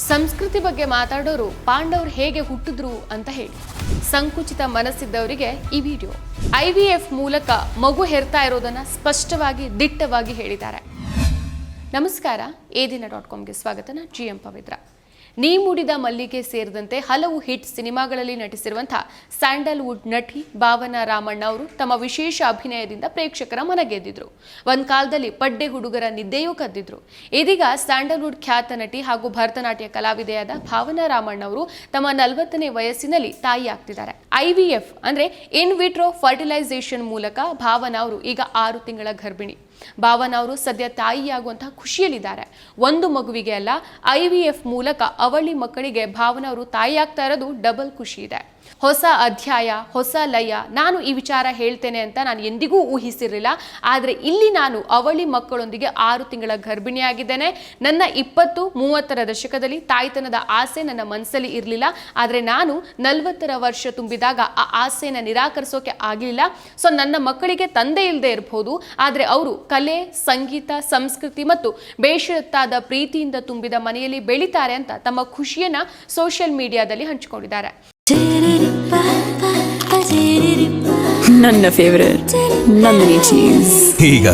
ಸಂಸ್ಕೃತಿ ಬಗ್ಗೆ ಮಾತಾಡೋರು ಪಾಂಡವರು ಹೇಗೆ ಹುಟ್ಟಿದ್ರು ಅಂತ ಹೇಳಿ ಸಂಕುಚಿತ ಮನಸ್ಸಿದ್ದವರಿಗೆ ಈ ವಿಡಿಯೋ. IVF ಮೂಲಕ ಮಗು ಹೆರ್ತಾ ಇರೋದನ್ನ ಸ್ಪಷ್ಟವಾಗಿ ದಿಟ್ಟವಾಗಿ ಹೇಳಿದ್ದಾರೆ. ನಮಸ್ಕಾರ, ADina.comಗೆ ಸ್ವಾಗತ. ನಾನು GM ಪವಿತ್ರ. ನೀ ಮುಡಿದ ಮಲ್ಲಿಗೆ ಸೇರಿದಂತೆ ಹಲವು ಹಿಟ್ ಸಿನಿಮಾಗಳಲ್ಲಿ ನಟಿಸಿರುವಂತಹ ಸ್ಯಾಂಡಲ್ವುಡ್ ನಟಿ ಭಾವನಾ ರಾಮಣ್ಣ ಅವರು ತಮ್ಮ ವಿಶೇಷ ಅಭಿನಯದಿಂದ ಪ್ರೇಕ್ಷಕರ ಮನಗೆದ್ದಿದ್ರು. ಒಂದ್ ಕಾಲದಲ್ಲಿ ಪಡ್ಡೆ ಹುಡುಗರ ನಿದ್ದೆಯೂ ಕದ್ದಿದ್ರು. ಇದೀಗ ಸ್ಯಾಂಡಲ್ವುಡ್ ಖ್ಯಾತ ನಟಿ ಹಾಗೂ ಭರತನಾಟ್ಯ ಕಲಾವಿದೆಯಾದ ಭಾವನಾ ರಾಮಣ್ಣ ಅವರು ತಮ್ಮ 40ನೇ ವಯಸ್ಸಿನಲ್ಲಿ ತಾಯಿ ಆಗ್ತಿದ್ದಾರೆ. IVF ಅಂದ್ರೆ ಇನ್ ವಿಟ್ರೋ ಫರ್ಟಿಲೈಸೇಷನ್ ಮೂಲಕ ಭಾವನಾ ಅವರು ಈಗ 6 ತಿಂಗಳ ಗರ್ಭಿಣಿ. ಭಾವನಾ ಅವರು ಸದ್ಯ ತಾಯಿಯಾಗುವಂತಹ ಖುಷಿಯಲ್ಲಿದ್ದಾರೆ. ಒಂದು ಮಗುವಿಗೆ ಅಲ್ಲ, IVF ಮೂಲಕ ಅವಳಿ ಮಕ್ಕಳಿಗೆ ಭಾವನಾ ಅವರು ತಾಯಿಯಾಗ್ತಾ ಇರೋದು ಡಬಲ್ ಖುಷಿ ಇದೆ. ಹೊಸ ಅಧ್ಯಾಯ, ಹೊಸ ಲಯ. ನಾನು ಈ ವಿಚಾರ ಹೇಳ್ತೇನೆ ಅಂತ ನಾನು ಎಂದಿಗೂ ಊಹಿಸಿರಲಿಲ್ಲ. ಆದರೆ ಇಲ್ಲಿ ನಾನು ಅವಳಿ ಮಕ್ಕಳೊಂದಿಗೆ 6 ತಿಂಗಳ ಗರ್ಭಿಣಿಯಾಗಿದ್ದೇನೆ. ನನ್ನ 20-30ರ ದಶಕದಲ್ಲಿ ತಾಯ್ತನದ ಆಸೆ ನನ್ನ ಮನಸ್ಸಲ್ಲಿ ಇರಲಿಲ್ಲ. ಆದರೆ ನಾನು 40ರ ವರ್ಷ ತುಂಬಿದಾಗ ಆ ಆಸೆನ ನಿರಾಕರಿಸೋಕೆ ಆಗಲಿಲ್ಲ. ಸೊ ನನ್ನ ಮಕ್ಕಳಿಗೆ ತಂದೆ ಇಲ್ಲದೆ ಇರಬಹುದು, ಆದರೆ ಅವರು ಕಲೆ, ಸಂಗೀತ, ಸಂಸ್ಕೃತಿ ಮತ್ತು ಬೇಷರತ್ತಾದ ಪ್ರೀತಿಯಿಂದ ತುಂಬಿದ ಮನೆಯಲ್ಲಿ ಬೆಳೀತಾರೆ ಅಂತ ತಮ್ಮ ಖುಷಿಯನ್ನ ಸೋಷಿಯಲ್ ಮೀಡಿಯಾದಲ್ಲಿ ಹಂಚಿಕೊಂಡಿದ್ದಾರೆ. ನನ್ನ ಫೇವರೇಟ್ ನಂದಿನಿ ಚೀಸ್. ಈಗ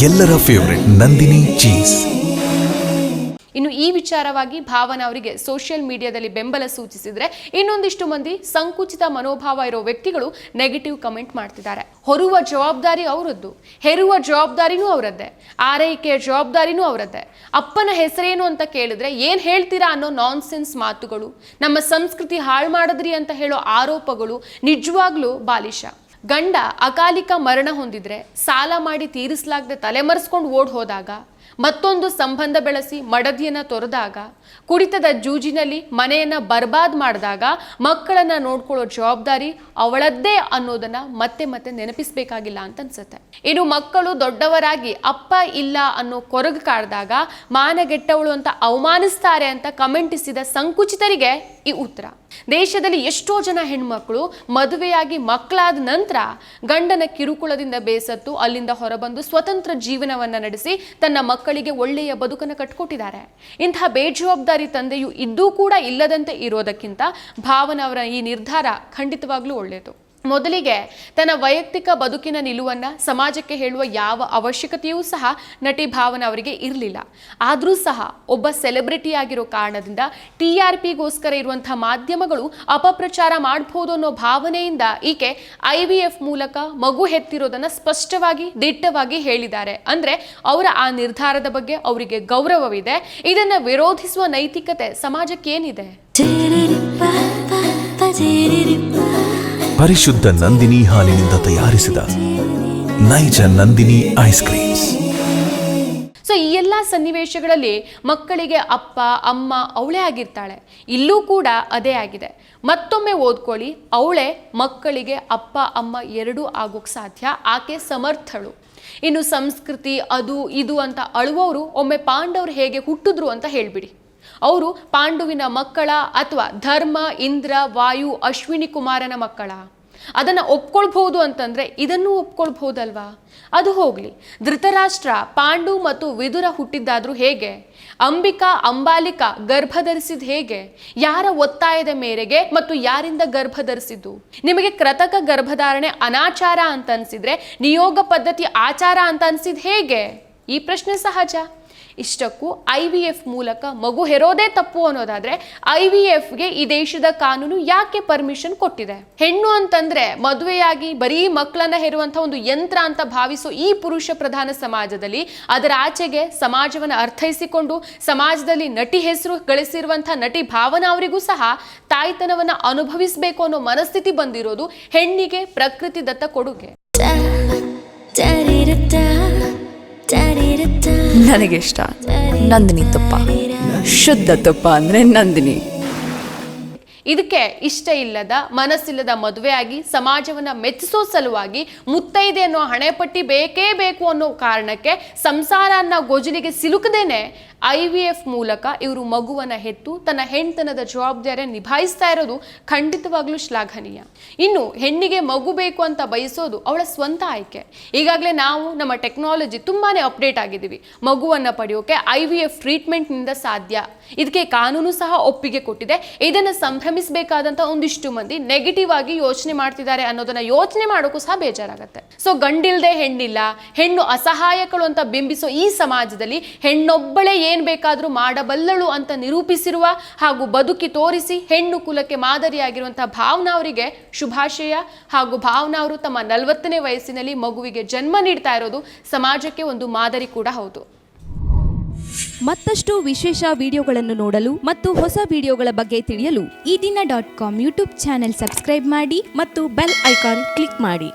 ಎಲ್ಲರ ಫೇವರೇಟ್ ನಂದಿನಿ ಚೀಸ್. ಇನ್ನು ಈ ವಿಚಾರವಾಗಿ ಭಾವನಾ ಅವರಿಗೆ ಸೋಷಿಯಲ್ ಮೀಡಿಯಾದಲ್ಲಿ ಬೆಂಬಲ ಸೂಚಿಸಿದ್ರೆ, ಇನ್ನೊಂದಿಷ್ಟು ಮಂದಿ ಸಂಕುಚಿತ ಮನೋಭಾವ ಇರೋ ವ್ಯಕ್ತಿಗಳು ನೆಗೆಟಿವ್ ಕಮೆಂಟ್ ಮಾಡ್ತಿದ್ದಾರೆ. ಹೊರುವ ಜವಾಬ್ದಾರಿ ಅವರದ್ದು, ಹೆರುವ ಜವಾಬ್ದಾರಿನೂ ಅವರದ್ದೇ, ಆರೈಕೆಯ ಜವಾಬ್ದಾರಿನೂ ಅವರದ್ದೇ. ಅಪ್ಪನ ಹೆಸರೇನು ಅಂತ ಕೇಳಿದ್ರೆ ಏನ್ ಹೇಳ್ತೀರಾ ಅನ್ನೋ ನಾನ್ಸೆನ್ಸ್ ಮಾತುಗಳು, ನಮ್ಮ ಸಂಸ್ಕೃತಿ ಹಾಳು ಮಾಡಿದ್ರಿ ಅಂತ ಹೇಳೋ ಆರೋಪಗಳು ನಿಜವಾಗ್ಲೂ ಬಾಲಿಶ. ಗಂಡ ಅಕಾಲಿಕ ಮರಣ ಹೊಂದಿದ್ರೆ, ಸಾಲ ಮಾಡಿ ತೀರಿಸಲಾಗದೆ ತಲೆಮರೆಸ್ಕೊಂಡು ಓಡ್ ಹೋದಾಗ, ಮತ್ತೊಂದು ಸಂಬಂಧ ಬೆಳೆಸಿ ಮಡದಿಯನ್ನ ತೊರೆದಾಗ, ಕುಡಿತದ ಜೂಜಿನಲ್ಲಿ ಮನೆಯನ್ನ ಬರ್ಬಾದ್ ಮಾಡಿದಾಗ ಮಕ್ಕಳನ್ನ ನೋಡ್ಕೊಳ್ಳೋ ಜವಾಬ್ದಾರಿ ಅವಳದ್ದೇ ಅನ್ನೋದನ್ನ ಮತ್ತೆ ಮತ್ತೆ ನೆನಪಿಸ್ಬೇಕಾಗಿಲ್ಲ ಅಂತ ಅನ್ಸುತ್ತೆ. ಇನ್ನು ಮಕ್ಕಳು ದೊಡ್ಡವರಾಗಿ ಅಪ್ಪ ಇಲ್ಲ ಅನ್ನೋ ಕೊರಗು ಕಾಡ್ದಾಗ ಮಾನಗೆಟ್ಟವಳು ಅಂತ ಅವಮಾನಿಸ್ತಾರೆ ಅಂತ ಕಮೆಂಟಿಸಿದ ಸಂಕುಚಿತರಿಗೆ ಈ ಉತ್ತರ. ದೇಶದಲ್ಲಿ ಎಷ್ಟೋ ಜನ ಹೆಣ್ಮಕ್ಳು ಮದುವೆಯಾಗಿ ಮಕ್ಕಳಾದ ನಂತರ ಗಂಡನ ಕಿರುಕುಳದಿಂದ ಬೇಸತ್ತು ಅಲ್ಲಿಂದ ಹೊರಬಂದು ಸ್ವತಂತ್ರ ಜೀವನವನ್ನ ನಡೆಸಿ ತನ್ನ ಮಕ್ಕಳಿಗೆ ಒಳ್ಳೆಯ ಬದುಕನ್ನು ಕಟ್ಕೊಟ್ಟಿದ್ದಾರೆ. ಇಂತಹ ಬೇಜವಾಬ್ದಾರಿ ತಂದೆಯು ಇದ್ದೂ ಕೂಡ ಇಲ್ಲದಂತೆ ಇರೋದಕ್ಕಿಂತ ಭಾವನಾ ಅವರ ಈ ನಿರ್ಧಾರ ಖಂಡಿತವಾಗ್ಲೂ ಒಳ್ಳೆಯದು. ಮೊದಲಿಗೆ ತನ್ನ ವೈಯಕ್ತಿಕ ಬದುಕಿನ ನಿಲುವನ್ನ ಸಮಾಜಕ್ಕೆ ಹೇಳುವ ಯಾವ ಅವಶ್ಯಕತೆಯೂ ಸಹ ನಟಿ ಭಾವನಾ ಅವರಿಗೆ ಇರಲಿಲ್ಲ. ಆದರೂ ಸಹ ಒಬ್ಬ ಸೆಲೆಬ್ರಿಟಿ ಆಗಿರೋ ಕಾರಣದಿಂದ TRPಗೋಸ್ಕರ ಇರುವಂತಹ ಮಾಧ್ಯಮಗಳು ಅಪಪ್ರಚಾರ ಮಾಡಬಹುದು ಅನ್ನೋ ಭಾವನೆಯಿಂದ ಈಕೆ IVF ಮೂಲಕ ಮಗು ಹೆತ್ತಿರೋದನ್ನ ಸ್ಪಷ್ಟವಾಗಿ ದಿಟ್ಟವಾಗಿ ಹೇಳಿದ್ದಾರೆ. ಅಂದ್ರೆ ಅವರ ಆ ನಿರ್ಧಾರದ ಬಗ್ಗೆ ಅವರಿಗೆ ಗೌರವವಿದೆ. ಇದನ್ನ ವಿರೋಧಿಸುವ ನೈತಿಕತೆ ಸಮಾಜಕ್ಕೆ ಏನಿದೆ? ಪರಿಶುದ್ಧ ನಂದಿನಿ ಹಾಲಿನಿಂದ ತಯಾರಿಸಿದ ನೈಜ ನಂದಿನಿ ಐಸ್ ಕ್ರೀಮ್ಸ್. ಸೊ ಈ ಎಲ್ಲ ಸನ್ನಿವೇಶಗಳಲ್ಲಿ ಮಕ್ಕಳಿಗೆ ಅಪ್ಪ ಅಮ್ಮ ಅವಳೇ ಆಗಿರ್ತಾಳೆ. ಇಲ್ಲೂ ಕೂಡ ಅದೇ ಆಗಿದೆ. ಮತ್ತೊಮ್ಮೆ ಓದ್ಕೊಳ್ಳಿ, ಅವಳೇ ಮಕ್ಕಳಿಗೆ ಅಪ್ಪ ಅಮ್ಮ ಎರಡೂ ಆಗೋಕ್ ಸಾಧ್ಯ. ಆಕೆ ಸಮರ್ಥಳು. ಇನ್ನು ಸಂಸ್ಕೃತಿ ಅದು ಇದು ಅಂತ ಅಳುವವರು ಒಮ್ಮೆ ಪಾಂಡವರು ಹೇಗೆ ಹುಟ್ಟಿದ್ರು ಅಂತ ಹೇಳ್ಬಿಡಿ. ಅವರು ಪಾಂಡುವಿನ ಮಕ್ಕಳ ಅಥವಾ ಧರ್ಮ, ಇಂದ್ರ, ವಾಯು, ಅಶ್ವಿನಿ ಕುಮಾರನ ಮಕ್ಕಳ? ಅದನ್ನು ಒಪ್ಕೊಳ್ಬಹುದು ಅಂತಂದ್ರೆ ಇದನ್ನೂ ಒಪ್ಕೊಳ್ಬಹುದಲ್ವಾ? ಅದು ಹೋಗ್ಲಿ, ಧೃತರಾಷ್ಟ್ರ, ಪಾಂಡು ಮತ್ತು ವಿದುರ ಹುಟ್ಟಿದ್ದಾದ್ರೂ ಹೇಗೆ? ಅಂಬಿಕಾ, ಅಂಬಾಲಿಕಾ ಗರ್ಭಧರಿಸಿದ್ ಹೇಗೆ? ಯಾರ ಒತ್ತಾಯದ ಮೇರೆಗೆ ಮತ್ತು ಯಾರಿಂದ ಗರ್ಭಧರಿಸಿದ್ದು? ನಿಮಗೆ ಕೃತಕ ಗರ್ಭಧಾರಣೆ ಅನಾಚಾರ ಅಂತ ಅನ್ಸಿದ್ರೆ ನಿಯೋಗ ಪದ್ಧತಿ ಆಚಾರ ಅಂತ ಅನ್ಸಿದ್ ಹೇಗೆ? ಈ ಪ್ರಶ್ನೆ ಸಹಜ. ಇಷ್ಟಕ್ಕೂ IVF ಮೂಲಕ ಮಗು ಹೆರೋದೇ ತಪ್ಪು ಅನ್ನೋದಾದ್ರೆ IVFಗೆ ಈ ದೇಶದ ಕಾನೂನು ಯಾಕೆ ಪರ್ಮಿಷನ್ ಕೊಟ್ಟಿದೆ? ಹೆಣ್ಣು ಅಂತಂದ್ರೆ ಮದುವೆಯಾಗಿ ಬರೀ ಮಕ್ಕಳನ್ನ ಹೆರುವಂತಹ ಒಂದು ಯಂತ್ರ ಅಂತ ಭಾವಿಸೋ ಈ ಪುರುಷ ಪ್ರಧಾನ ಸಮಾಜದಲ್ಲಿ ಅದರ ಆಚೆಗೆ ಸಮಾಜವನ್ನು ಅರ್ಥೈಸಿಕೊಂಡು ಸಮಾಜದಲ್ಲಿ ನಟಿ ಹೆಸರು ಗಳಿಸಿರುವಂತಹ ನಟಿ ಭಾವನಾ ಅವರಿಗೂ ಸಹ ತಾಯ್ತನವನ್ನ ಅನುಭವಿಸಬೇಕು ಅನ್ನೋ ಮನಸ್ಥಿತಿ ಬಂದಿರೋದು ಹೆಣ್ಣಿಗೆ ಪ್ರಕೃತಿ ದತ್ತ ಕೊಡುಗೆ. ನನಗಿಷ್ಟ ನಂದಿನಿ ತುಪ್ಪ. ಶುದ್ಧ ತುಪ್ಪ ಅಂದ್ರೆ ನಂದಿನಿ. ಇದಕ್ಕೆ ಇಷ್ಟ ಇಲ್ಲದ, ಮನಸ್ಸಿಲ್ಲದ ಮದುವೆಯಾಗಿ ಸಮಾಜವನ್ನ ಮೆಚ್ಚಿಸೋ ಸಲುವಾಗಿ ಮುತ್ತೈದೆ ಅನ್ನೋ ಹಣೆಪಟ್ಟಿ ಬೇಕೇ ಬೇಕು ಅನ್ನೋ ಕಾರಣಕ್ಕೆ ಸಂಸಾರ ಅನ್ನೋ ಗೋಜಲಿಗೆ ಸಿಲುಕದೇನೆ IVF ಮೂಲಕ ಇವರು ಮಗುವನ್ನ ಹೆತ್ತು ತನ್ನ ಹೆಣ್ತನದ ಜವಾಬ್ದಾರಿಯನ್ನು ನಿಭಾಯಿಸ್ತಾ ಇರೋದು ಖಂಡಿತವಾಗ್ಲೂ ಶ್ಲಾಘನೀಯ. ಇನ್ನು ಹೆಣ್ಣಿಗೆ ಮಗು ಬೇಕು ಅಂತ ಬಯಸೋದು ಅವಳ ಸ್ವಂತ ಆಯ್ಕೆ. ಈಗಾಗಲೇ ನಾವು ನಮ್ಮ ಟೆಕ್ನಾಲಜಿ ತುಂಬಾನೇ ಅಪ್ಡೇಟ್ ಆಗಿದ್ದೀವಿ. ಮಗುವನ್ನ ಪಡೆಯೋಕೆ IVF ಟ್ರೀಟ್ಮೆಂಟ್ ನಿಂದ ಸಾಧ್ಯ. ಇದಕ್ಕೆ ಕಾನೂನು ಸಹ ಒಪ್ಪಿಗೆ ಕೊಟ್ಟಿದೆ. ಇದನ್ನ ಸಂಭ್ರಮಿಸಬೇಕಾದಂತ ಒಂದಿಷ್ಟು ಮಂದಿ ನೆಗೆಟಿವ್ ಆಗಿ ಯೋಚನೆ ಮಾಡ್ತಿದ್ದಾರೆ ಅನ್ನೋದನ್ನ ಯೋಚನೆ ಮಾಡೋಕ್ಕೂ ಸಹ ಬೇಜಾರಾಗತ್ತೆ. ಸೊ ಗಂಡಿಲ್ದೆ ಹೆಣ್ಣಿಲ್ಲ, ಹೆಣ್ಣು ಅಸಹಾಯಕಳು ಅಂತ ಬಿಂಬಿಸೋ ಈ ಸಮಾಜದಲ್ಲಿ ಹೆಣ್ಣೊಬ್ಬಳೇ ಏನ್ ಬೇಕಾದ್ರೂ ಮಾಡಬಲ್ಲಳು ಅಂತ ನಿರೂಪಿಸಿರುವ ಹಾಗೂ ಬದುಕಿ ತೋರಿಸಿ ಹೆಣ್ಣು ಕುಲಕ್ಕೆ ಮಾದರಿಯಾಗಿರುವಂತಹ ಭಾವನಾ ಅವರಿಗೆ ಶುಭಾಶಯ. ಹಾಗೂ ಭಾವನಾ ಅವರು ತಮ್ಮ 40ನೇ ವಯಸ್ಸಿನಲ್ಲಿ ಮಗುವಿಗೆ ಜನ್ಮ ನೀಡ್ತಾ ಇರೋದು ಸಮಾಜಕ್ಕೆ ಒಂದು ಮಾದರಿ ಕೂಡ ಹೌದು. ಮತ್ತಷ್ಟು ವಿಶೇಷ ವಿಡಿಯೋಗಳನ್ನು ನೋಡಲು ಮತ್ತು ಹೊಸ ವಿಡಿಯೋಗಳ ಬಗ್ಗೆ ತಿಳಿಯಲು ಈ ದಿನ .com ಯೂಟ್ಯೂಬ್ ಚಾನೆಲ್ ಸಬ್ಸ್ಕ್ರೈಬ್ ಮಾಡಿ ಮತ್ತು ಬೆಲ್ ಐಕಾನ್ ಕ್ಲಿಕ್ ಮಾಡಿ.